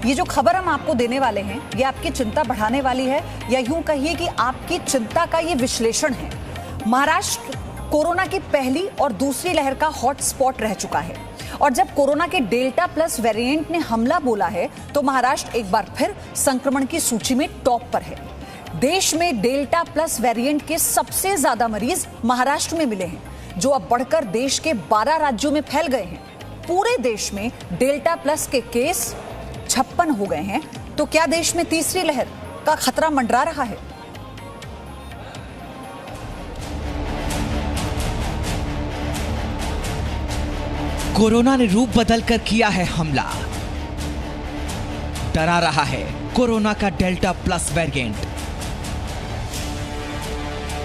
ये जो खबर हम आपको देने वाले हैं ये आपकी चिंता बढ़ाने वाली है, या यूं कहिए कि आपकी चिंता का ये विश्लेषण है। महाराष्ट्र कोरोना की पहली और दूसरी लहर का हॉटस्पॉट रह चुका है, और जब कोरोना के डेल्टा प्लस वेरिएंट ने हमला बोला है तो महाराष्ट्र एक बार फिर संक्रमण की सूची में टॉप पर है। देश में डेल्टा प्लस वेरिएंट के सबसे ज्यादा मरीज महाराष्ट्र में मिले हैं, जो अब बढ़कर देश के 12 राज्यों में फैल गए हैं। पूरे देश में डेल्टा प्लस के केस 56 हो गए हैं। तो क्या देश में तीसरी लहर का खतरा मंडरा रहा है? कोरोना ने रूप बदलकर किया है हमला। डरा रहा है कोरोना का डेल्टा प्लस वेरिएंट।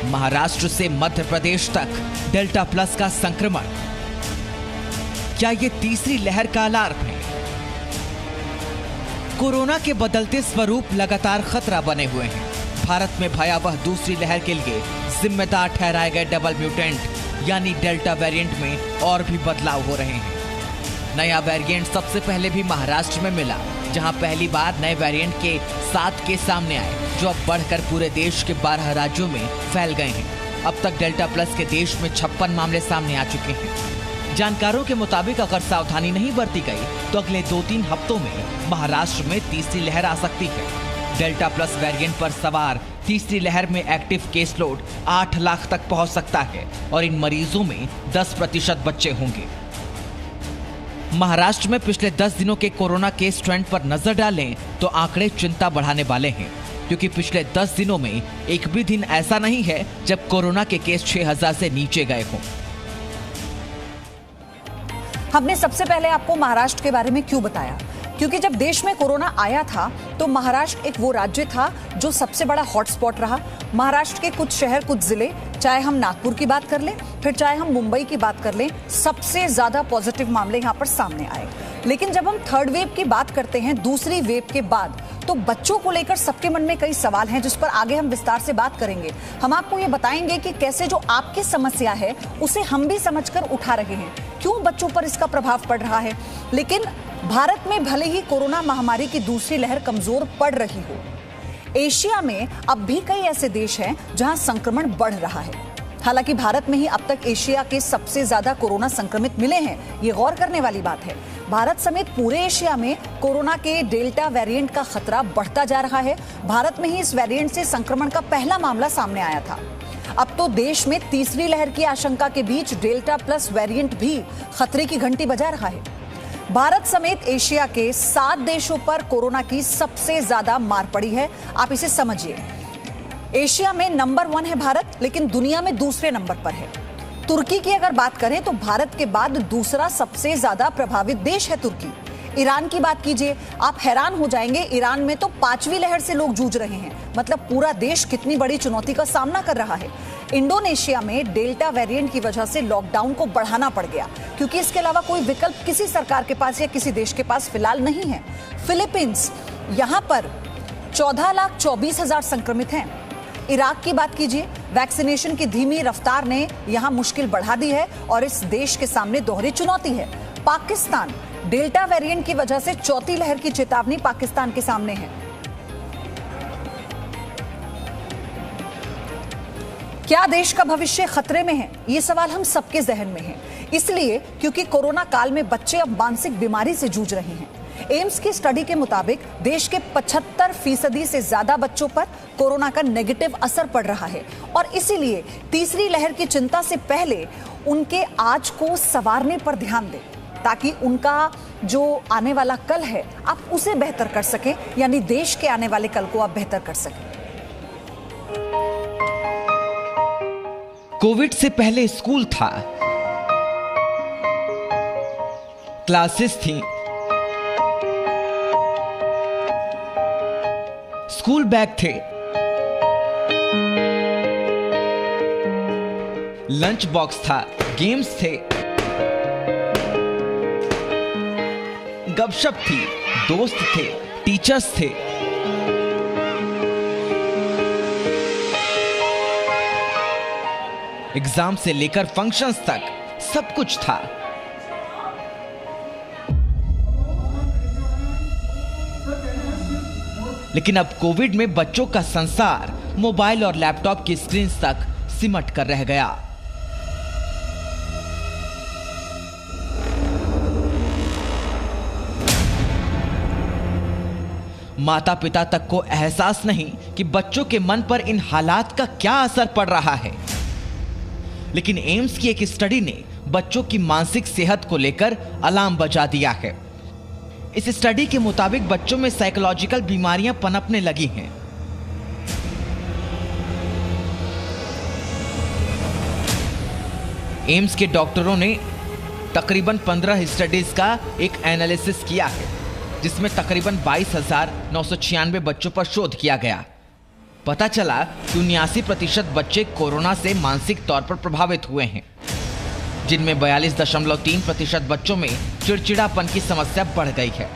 महाराष्ट्र से मध्य प्रदेश तक डेल्टा प्लस का संक्रमण। क्या ये तीसरी लहर का अलार्म है? कोरोना के बदलते स्वरूप लगातार खतरा बने हुए हैं। भारत में भयावह दूसरी लहर के लिए जिम्मेदार ठहराए गए डबल म्यूटेंट यानी डेल्टा वेरिएंट में और भी बदलाव हो रहे हैं। नया वेरिएंट सबसे पहले भी महाराष्ट्र में मिला, जहां पहली बार नए वेरिएंट के 7 केस सामने आए, जो अब बढ़कर पूरे देश के 12 राज्यों में फैल गए हैं। अब तक डेल्टा प्लस के देश में 56 मामले सामने आ चुके हैं। जानकारों के मुताबिक अगर सावधानी नहीं बरती गई तो अगले 2-3 हफ्तों में महाराष्ट्र में तीसरी लहर आ सकती है। डेल्टा प्लस वेरिएंट पर सवार तीसरी लहर में एक्टिव केस लोड 8 लाख तक पहुंच सकता है, और इन मरीजों में 10% बच्चे होंगे। महाराष्ट्र में पिछले 10 दिनों के कोरोना केस ट्रेंड पर नजर डालें तो आंकड़े चिंता बढ़ाने वाले हैं, क्योंकि पिछले 10 दिनों में एक भी दिन ऐसा नहीं है जब कोरोना के केस 6000 से नीचे गए हों। हमने सबसे पहले आपको महाराष्ट्र के बारे में क्यों बताया? क्योंकि जब देश में कोरोना आया था तो महाराष्ट्र एक वो राज्य था जो सबसे बड़ा हॉटस्पॉट रहा। महाराष्ट्र के कुछ शहर, कुछ जिले, चाहे हम नागपुर की बात कर लें, फिर चाहे हम मुंबई की बात कर लें, सबसे ज्यादा पॉजिटिव मामले यहां पर सामने आए। लेकिन जब हम थर्ड वेव की बात करते हैं, दूसरी वेव के बाद, तो बच्चों को लेकर सबके मन में कई सवाल हैं, जिस पर आगे हम विस्तार से बात करेंगे। हम आपको ये बताएंगे कि कैसे जो आपकी समस्या है उसे हम भी समझकर उठा रहे हैं, क्यों बच्चों पर इसका प्रभाव पड़ रहा है। लेकिन भारत में भले ही कोरोना महामारी की दूसरी लहर कमजोर पड़ रही हो, एशिया में अब भी कई ऐसे देश हैं जहां संक्रमण बढ़ रहा है। हालांकि भारत में ही अब तक एशिया के सबसे ज्यादा कोरोना संक्रमित मिले हैं, ये गौर करने वाली बात है। भारत समेत पूरे एशिया में कोरोना के डेल्टा वेरिएंट का खतरा बढ़ता जा रहा है। भारत में ही इस वेरिएंट से संक्रमण का पहला मामला सामने आया था। अब तो देश में तीसरी लहर की आशंका के बीच डेल्टा प्लस वेरिएंट भी खतरे की घंटी बजा रहा है। भारत समेत एशिया के 7 देशों पर कोरोना की सबसे ज्यादा मार पड़ी है। आप इसे समझिए, एशिया में नंबर 1 है भारत, लेकिन दुनिया में दूसरे नंबर पर है। तुर्की की अगर बात करें तो भारत के बाद दूसरा सबसे ज्यादा प्रभावित देश है तुर्की। ईरान की बात कीजिए, आप हैरान हो जाएंगे, ईरान में तो 5वीं लहर से लोग जूझ रहे हैं। मतलब पूरा देश कितनी बड़ी चुनौती का सामना कर रहा है। इंडोनेशिया में डेल्टा वेरिएंट की वजह से लॉकडाउन को बढ़ाना पड़ गया, क्योंकि इसके अलावा कोई विकल्प किसी सरकार के पास या किसी देश के पास फिलहाल नहीं है। फिलीपींस, यहां पर 14,24,000 संक्रमित हैं। इराक की बात कीजिए, वैक्सीनेशन की धीमी रफ्तार ने यहां मुश्किल बढ़ा दी है और इस देश के सामने दोहरी चुनौती है। पाकिस्तान, डेल्टा वेरिएंट की वजह से चौथी लहर की चेतावनी पाकिस्तान के सामने है। क्या देश का भविष्य खतरे में है? ये सवाल हम सबके जहन में है, इसलिए क्योंकि कोरोना काल में बच्चे अब मानसिक बीमारी से जूझ रहे हैं। एम्स की स्टडी के मुताबिक देश के 75% से ज्यादा बच्चों पर कोरोना का नेगेटिव असर पड़ रहा है, और इसीलिए तीसरी लहर की चिंता से पहले उनके आज को संवारने पर ध्यान दें, ताकि उनका जो आने वाला कल है आप उसे बेहतर कर सकें, यानी देश के आने वाले कल को आप बेहतर कर सकें। कोविड से पहले स्कूल था, क्लासेस थी, स्कूल बैग थे, लंच बॉक्स था, गेम्स थे, गपशप थी, दोस्त थे, टीचर्स थे। एग्जाम से लेकर फंक्शंस तक सब कुछ था। लेकिन अब कोविड में बच्चों का संसार मोबाइल और लैपटॉप की स्क्रीन तक सिमट कर रह गया। माता पिता तक को एहसास नहीं कि बच्चों के मन पर इन हालात का क्या असर पड़ रहा है। लेकिन एम्स की एक स्टडी ने बच्चों की मानसिक सेहत को लेकर अलार्म बजा दिया है। इस स्टडी के मुताबिक बच्चों में साइकोलॉजिकल बीमारियां पनपने लगी हैं। एम्स के डॉक्टरों ने तकरीबन 15 स्टडीज का एक एनालिसिस किया है, जिसमें तकरीबन 22,996 बच्चों पर शोध किया गया। पता चला कि 79% बच्चे कोरोना से मानसिक तौर पर प्रभावित हुए हैं, जिनमें 42.3% बच्चों में चिड़चिड़ापन की समस्या बढ़ गई है।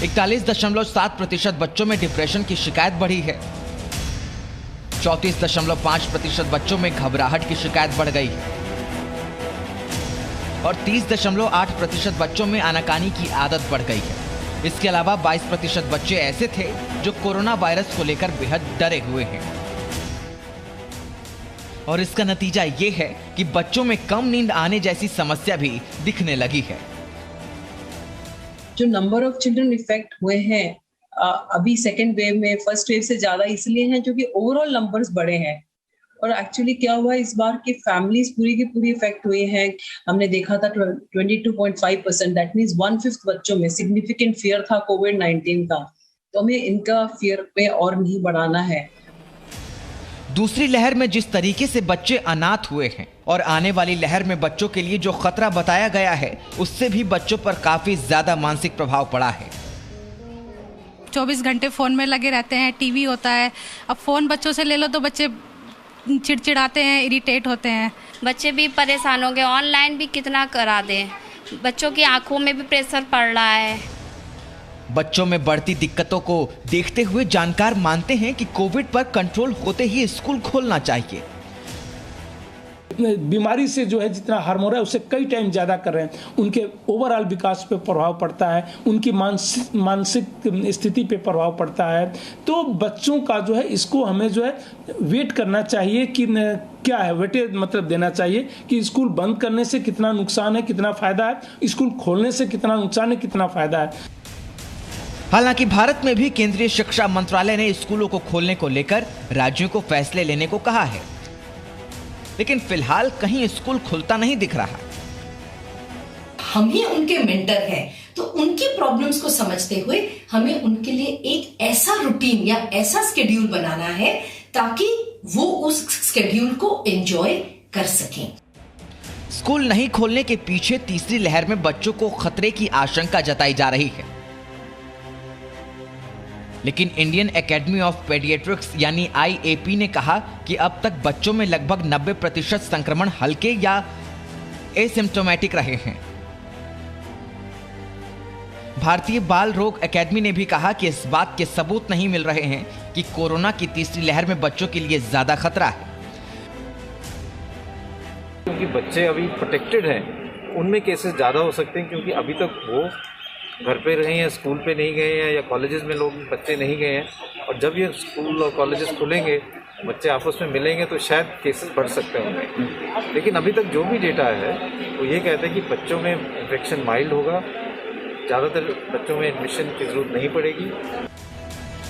41.7% बच्चों में डिप्रेशन की शिकायत बढ़ी है। 34.5% बच्चों में घबराहट की शिकायत बढ़ गई है और 30.8% बच्चों में आनाकानी की आदत बढ़ गई है। इसके अलावा 22% बच्चे ऐसे थे जो कोरोना वायरस को लेकर बेहद डरे हुए हैं और इसका नतीजा ये है कि बच्चों में कम नींद आने जैसी समस्या भी दिखने लगी है। जो नंबर ऑफ चिल्ड्रन इफेक्ट हुए हैं अभी सेकेंड वेव में फर्स्ट वेव से ज्यादा इसलिए हैं क्योंकि ओवरऑल नंबर्स बड़े हैं। और एक्चुअली क्या हुआ इस बार की फैमिलीज पूरी की पूरी इफेक्ट हुई हैं। हमने देखा था 22.5%, दैट मींस 1/5 बच्चों में सिग्निफिकेंट फियर था कोविड-19 का। तो हमें इनका फियर पे और नहीं बढ़ाना है। दूसरी लहर में जिस तरीके से बच्चे अनाथ हुए हैं और आने वाली लहर में बच्चों के लिए जो खतरा बताया गया है, उससे भी बच्चों पर काफी ज्यादा मानसिक प्रभाव पड़ा है। 24 घंटे फोन में लगे रहते हैं, टीवी होता है। अब फोन बच्चों से ले लो तो बच्चे चिड़चिड़ाते हैं, इरिटेट होते हैं। बच्चे भी परेशान हो गए, ऑनलाइन भी कितना करा दें। बच्चों की आंखों में भी प्रेशर पड़ रहा है। बच्चों में बढ़ती दिक्कतों को देखते हुए जानकार मानते हैं कि कोविड पर कंट्रोल होते ही स्कूल खोलना चाहिए। बीमारी से जो है जितना हार्म हो रहा है उससे कई टाइम ज़्यादा कर रहे हैं। उनके ओवरऑल विकास पे प्रभाव पड़ता है, उनकी मानसिक स्थिति पे प्रभाव पड़ता है। तो बच्चों का जो है इसको हमें जो है वेट करना चाहिए कि क्या है, वेटेज मतलब देना चाहिए कि स्कूल बंद करने से कितना नुकसान है, कितना फ़ायदा है, स्कूल खोलने से कितना नुकसान है, कितना फ़ायदा है। हालांकि भारत में भी केंद्रीय शिक्षा मंत्रालय ने स्कूलों को खोलने को लेकर राज्यों को फैसले लेने को कहा है, लेकिन फिलहाल कहीं स्कूल खुलता नहीं दिख रहा। हम ही उनके मेंटर हैं, तो उनकी प्रॉब्लम्स को समझते हुए हमें उनके लिए एक ऐसा रूटीन या ऐसा शेड्यूल बनाना है ताकि वो उस शेड्यूल को एंजॉय कर सकें। स्कूल नहीं खोलने के पीछे तीसरी लहर में बच्चों को खतरे की आशंका जताई जा रही है, लेकिन इंडियन एकेडमी ऑफ पेडियाट्रिक्स यानी IAP ने कहा कि अब तक बच्चों में लगभग 90% संक्रमण हल्के या एसिम्प्टोमेटिक रहे हैं। भारतीय बाल रोग एकेडमी ने भी कहा कि इस बात के सबूत नहीं मिल रहे हैं कि कोरोना की तीसरी लहर में बच्चों के लिए ज्यादा खतरा है। क्योंकि बच्चे अभी प्रोटेक्टेड हैं, उनमें केसेस ज़्यादा हो सकते हैं क्योंकि अभी तक वो घर पे रहे हैं, स्कूल पे नहीं गए हैं या कॉलेजेस में लोग बच्चे नहीं गए हैं। और जब ये स्कूल और कॉलेजेस खुलेंगे, बच्चे आपस में मिलेंगे तो शायद केसेस बढ़ सकते होंगे। लेकिन अभी तक जो भी डेटा है वो ये कहते हैं कि बच्चों में इन्फेक्शन माइल्ड होगा, ज़्यादातर बच्चों में एडमिशन की जरूरत नहीं पड़ेगी।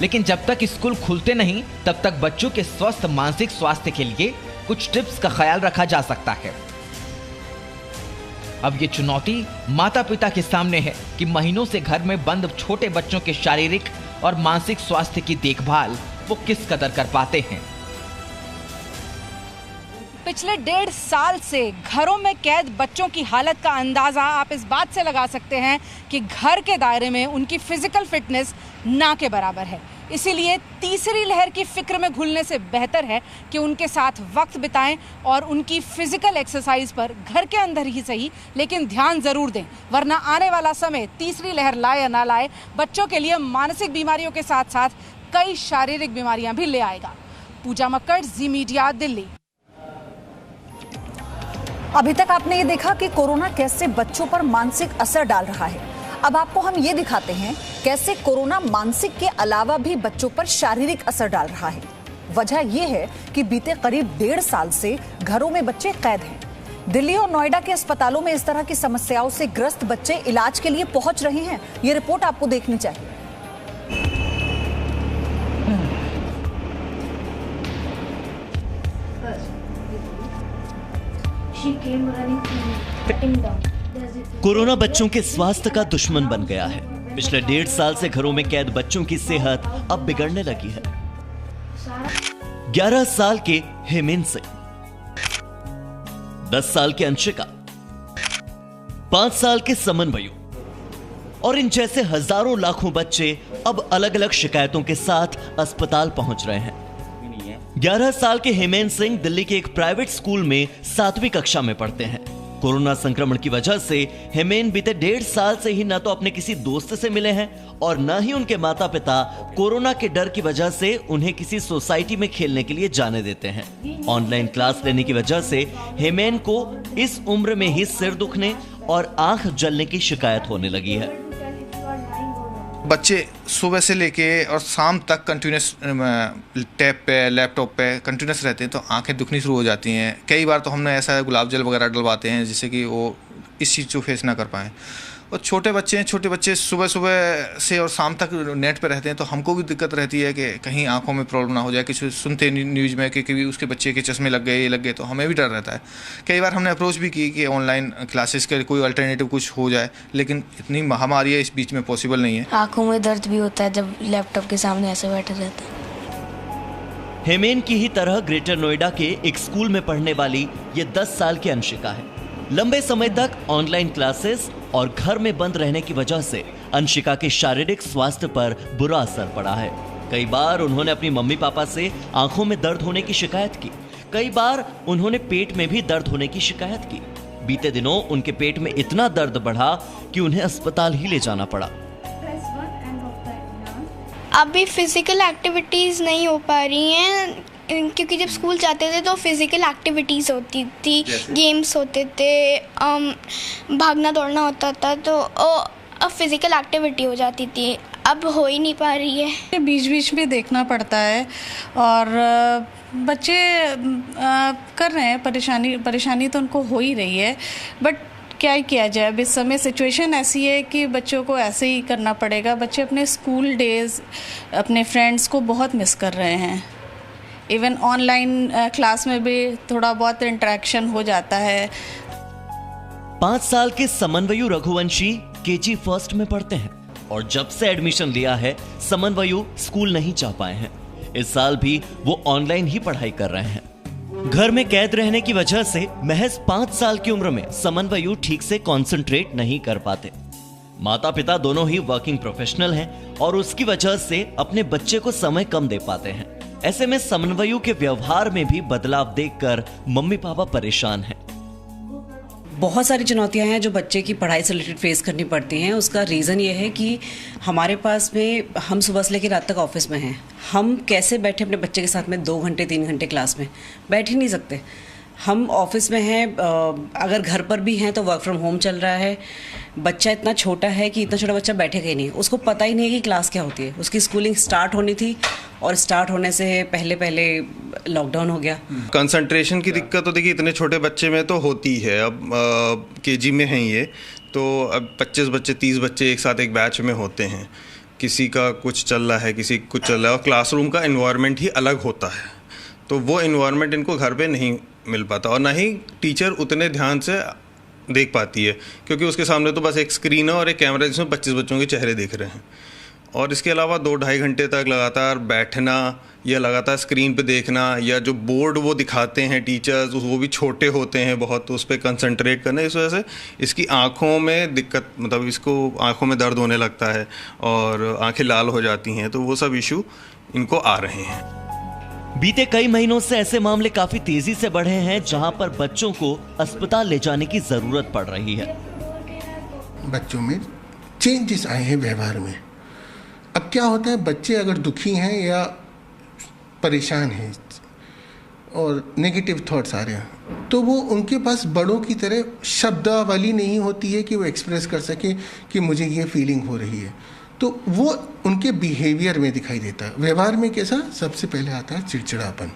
लेकिन जब तक स्कूल खुलते नहीं तब तक बच्चों के स्वस्थ मानसिक स्वास्थ्य के लिए कुछ टिप्स का ख्याल रखा जा सकता है। अब ये चुनौती माता पिता के सामने है कि महीनों से घर में बंद छोटे बच्चों के शारीरिक और मानसिक स्वास्थ्य की देखभाल वो किस कदर कर पाते हैं। पिछले 1.5 साल से घरों में कैद बच्चों की हालत का अंदाजा आप इस बात से लगा सकते हैं कि घर के दायरे में उनकी फिजिकल फिटनेस ना के बराबर है। इसीलिए तीसरी लहर की फिक्र में घुलने से बेहतर है कि उनके साथ वक्त बिताएं और उनकी फिजिकल एक्सरसाइज पर घर के अंदर ही सही लेकिन ध्यान जरूर दें, वरना आने वाला समय तीसरी लहर लाए या ना लाए बच्चों के लिए मानसिक बीमारियों के साथ साथ कई शारीरिक बीमारियां भी ले आएगा। पूजा मक्कड़, जी मीडिया, दिल्ली। अभी तक आपने ये देखा कि कोरोना कैसे बच्चों पर मानसिक असर डाल रहा है। अब आपको हम ये दिखाते हैं कैसे कोरोना मानसिक के अलावा भी बच्चों पर शारीरिक असर डाल रहा है। वजह यह है कि बीते करीब 1.5 साल से घरों में बच्चे कैद हैं। दिल्ली और नोएडा के अस्पतालों में इस तरह की समस्याओं से ग्रस्त बच्चे इलाज के लिए पहुंच रहे हैं। ये रिपोर्ट आपको देखनी चाहिए। कोरोना बच्चों के स्वास्थ्य का दुश्मन बन गया है। पिछले 1.5 साल से घरों में कैद बच्चों की सेहत अब बिगड़ने लगी है। 11 साल के हेमेंद्र सिंह, 10 साल के अंशिका, 5 साल के समन्वयु और इन जैसे हजारों लाखों बच्चे अब अलग अलग शिकायतों के साथ अस्पताल पहुंच रहे हैं। 11 साल के हेमेंद्र सिंह दिल्ली के एक प्राइवेट स्कूल में 7वीं कक्षा में पढ़ते हैं। कोरोना संक्रमण की वजह से हेमेंद्र बीते 1.5 साल से ही न तो अपने किसी दोस्त से मिले हैं और न ही उनके माता पिता कोरोना के डर की वजह से उन्हें किसी सोसाइटी में खेलने के लिए जाने देते हैं। ऑनलाइन क्लास लेने की वजह से हेमेंद्र को इस उम्र में ही सिर दुखने और आंख जलने की शिकायत होने लगी है। बच्चे सुबह से लेके और शाम तक कंटिन्यूस टैब पे लैपटॉप पे कंटिन्यूस रहते हैं, तो आंखें दुखनी शुरू हो जाती हैं। कई बार तो हमने ऐसा गुलाब जल वगैरह डलवाते हैं जिससे कि वो इस चीज़ को फेस ना कर पाएँ। और छोटे बच्चे सुबह सुबह से और शाम तक नेट पे रहते हैं, तो हमको भी दिक्कत रहती है कि कहीं आंखों में प्रॉब्लम ना हो जाए। कुछ सुनते न्यूज़ में कि कभी उसके बच्चे के चश्मे लग गए, तो हमें भी डर रहता है। कई बार हमने अप्रोच भी की कि ऑनलाइन क्लासेस के कोई अल्टरनेटिव कुछ हो जाए, लेकिन इतनी महामारी है इस बीच में पॉसिबल नहीं है। आंखों में दर्द भी होता है जब लैपटॉप के सामने ऐसे बैठे रहते हैं। हेमेंद्र की ही तरह ग्रेटर नोएडा के एक स्कूल में पढ़ने वाली ये 10 साल की अंशिका है। लंबे समय तक ऑनलाइन क्लासेस और घर में बंद रहने की वजह से अंशिका के शारीरिक स्वास्थ्य पर बुरा असर पड़ा है। कई बार उन्होंने अपनी मम्मी पापा से आंखों में दर्द होने की शिकायत की। कई बार उन्होंने पेट में भी दर्द होने की शिकायत की। बीते दिनों उनके पेट में इतना दर्द बढ़ा कि उन्हें अस्पताल ही ले जाना पड़ा। अभी फिजिकल एक्टिविटीज नहीं हो पा रही हैं, क्योंकि जब स्कूल जाते थे तो फिजिकल एक्टिविटीज़ होती थी, गेम्स होते थे, भागना दौड़ना होता था, तो अब फिजिकल एक्टिविटी हो जाती थी। अब हो ही नहीं पा रही है। बीच बीच में देखना पड़ता है और बच्चे कर रहे हैं, परेशानी तो उनको हो ही रही है, बट क्या ही किया जाए। अब इस समय सिचुएशन ऐसी है कि बच्चों को ऐसे ही करना पड़ेगा। बच्चे अपने स्कूल डेज, अपने फ्रेंड्स को बहुत मिस कर रहे हैं। इवन ऑनलाइन क्लास में भी थोड़ा बहुत इंटरेक्शन हो जाता है। 5 साल के समन्वयु रघुवंशी केजी फर्स्ट में पढ़ते हैं और जब से एडमिशन लिया है समन्वयु स्कूल नहीं जा पाए हैं। इस साल भी वो ऑनलाइन ही पढ़ाई कर रहे हैं। घर में कैद रहने की वजह से महज 5 साल की उम्र में समन्वयु ठीक से कंसंट्रेट नहीं कर पाते। माता पिता दोनों ही वर्किंग प्रोफेशनल हैं और उसकी वजह से अपने बच्चे को समय कम दे पाते हैं। ऐसे में समन्वयु के व्यवहार में भी बदलाव देखकर मम्मी पापा परेशान हैं। बहुत सारी चुनौतियां हैं जो बच्चे की पढ़ाई से रिलेटेड फेस करनी पड़ती हैं। उसका रीज़न ये है कि हमारे पास में हम सुबह से लेकर रात तक ऑफिस में हैं। हम कैसे बैठे अपने बच्चे के साथ में 2 घंटे 3 घंटे क्लास में बैठ ही नहीं सकते। हम ऑफिस में हैं, अगर घर पर भी हैं तो वर्क फ्रॉम होम चल रहा है। बच्चा इतना छोटा है कि इतना छोटा बच्चा बैठेगा ही नहीं, उसको पता ही नहीं है कि क्लास क्या होती है। उसकी स्कूलिंग स्टार्ट होनी थी और स्टार्ट होने से पहले लॉकडाउन हो गया। कंसंट्रेशन की दिक्कत तो देखिए इतने छोटे बच्चे में तो होती है। अब केजी में हैं ये, तो अब 25 बच्चे 30 बच्चे एक साथ एक बैच में होते हैं। किसी का कुछ चल रहा है, किसी कुछ चल रहा है, और क्लासरूम का एनवायरनमेंट ही अलग होता है, तो वो एनवायरनमेंट इनको घर पे नहीं मिल पाता और ना ही टीचर उतने ध्यान से देख पाती है, क्योंकि उसके सामने तो बस एक स्क्रीन है और एक कैमरा जिसमें 25 बच्चों के चेहरे दिख रहे हैं। और इसके अलावा 2-2.5 घंटे तक लगातार बैठना या लगातार स्क्रीन पे देखना, या जो बोर्ड वो दिखाते हैं टीचर्स वो भी छोटे होते हैं बहुत, तो उस पर कंसंट्रेट करना, इस वजह से इसकी आँखों में दिक्कत, मतलब इसको आँखों में दर्द होने लगता है और आँखें लाल हो जाती हैं। तो वो सब इशू इनको आ रहे हैं। बीते कई महीनों से ऐसे मामले काफी तेजी से बढ़े हैं जहां पर बच्चों को अस्पताल ले जाने की जरूरत पड़ रही है। बच्चों में चेंजेस आए हैं व्यवहार में। अब क्या होता है, बच्चे अगर दुखी हैं या परेशान हैं और नेगेटिव थॉट्स आ रहे हैं, तो वो उनके पास बड़ों की तरह शब्दावली नहीं होती है कि वो एक्सप्रेस कर सके कि मुझे ये फीलिंग हो रही है। तो वो उनके बिहेवियर में दिखाई देता है। व्यवहार में कैसा? सबसे पहले आता है चिड़चिड़ापन।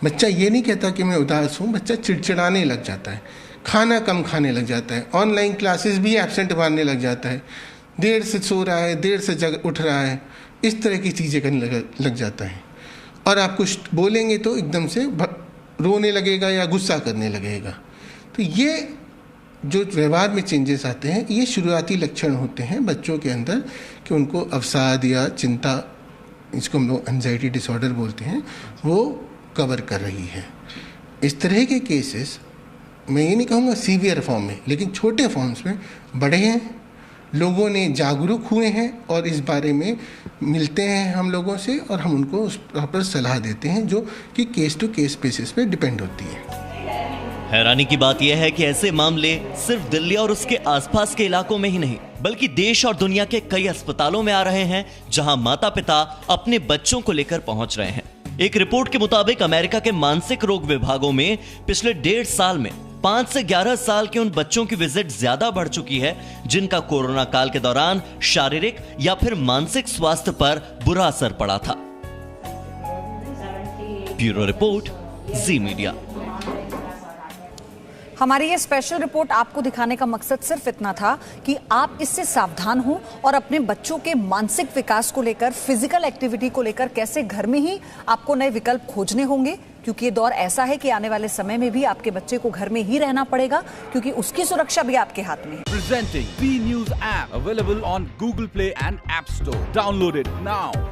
बच्चा ये नहीं कहता कि मैं उदास हूँ, बच्चा चिड़चिड़ाने लग जाता है, खाना कम खाने लग जाता है, ऑनलाइन क्लासेस भी एब्सेंट मारने लग जाता है, देर से सो रहा है, देर से उठ रहा है, इस तरह की चीज़ें करने लग जाता है। और आप कुछ बोलेंगे तो एकदम से रोने लगेगा या गुस्सा करने लगेगा। तो ये जो व्यवहार में चेंजेस आते हैं, ये शुरुआती लक्षण होते हैं बच्चों के अंदर कि उनको अवसाद या चिंता, इसको हम लोग एंजाइटी डिसऑर्डर बोलते हैं, वो कवर कर रही है। इस तरह के केसेस मैं ये नहीं कहूँगा सीवियर फॉर्म में, लेकिन छोटे फॉर्म्स में बढ़े हैं, लोगों ने जागरूक हुए हैं और इस बारे में मिलते हैं हम लोगों से और हम उनको उस प्रॉपर सलाह देते हैं जो कि केस टू केस बेसिस पे डिपेंड होती है। हैरानी की बात यह है कि ऐसे मामले सिर्फ दिल्ली और उसके आसपास के इलाकों में ही नहीं, बल्कि देश और दुनिया के कई अस्पतालों में आ रहे हैं, जहां माता पिता अपने बच्चों को लेकर पहुंच रहे हैं। एक रिपोर्ट के मुताबिक अमेरिका के मानसिक रोग विभागों में पिछले 1.5 साल में 5 से 11 साल के उन बच्चों की विजिट ज्यादा बढ़ चुकी है जिनका कोरोना काल के दौरान शारीरिक या फिर मानसिक स्वास्थ्य पर बुरा असर पड़ा था। ब्यूरो रिपोर्ट, जी मीडिया। हमारी ये स्पेशल रिपोर्ट आपको दिखाने का मकसद सिर्फ इतना था कि आप इससे सावधान हो और अपने बच्चों के मानसिक विकास को लेकर, फिजिकल एक्टिविटी को लेकर कैसे घर में ही आपको नए विकल्प खोजने होंगे, क्योंकि ये दौर ऐसा है कि आने वाले समय में भी आपके बच्चे को घर में ही रहना पड़ेगा, क्योंकि उसकी सुरक्षा भी आपके हाथ में है। Presenting B News app available on Google Play and App Store. Download it now.